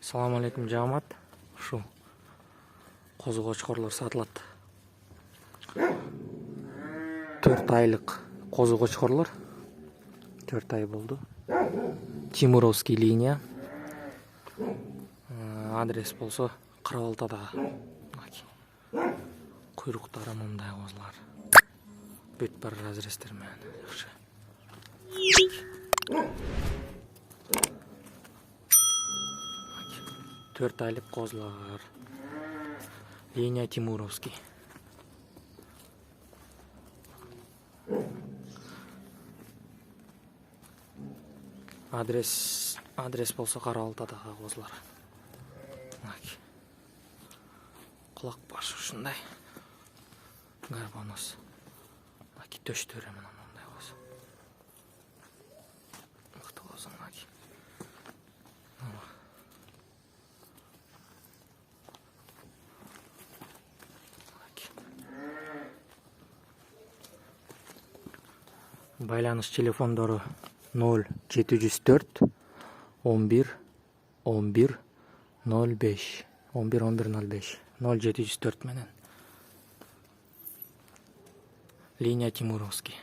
Assalamu alaikum жамаат. Ушул козу кочкорлор сатылат. 4 айлык козу кочкорлор. 4 ай болду. Тимуровский линия. Адрес болсо Карабалтада. Куйруктары мындай козулар. Бүт бар разрестер менен. Жакшы. 4 айлык козулар. Линия Тимуровский. Адрес болсо Карабалтадагы козулар. Кулак башы ушундай. Гарбонос. Төштөрү менен мындай козу. Мыкты козу мынаки. Байланыш телефондору 0704 11 11 05 11 11 05 0704 менен. Линия Тимуровский.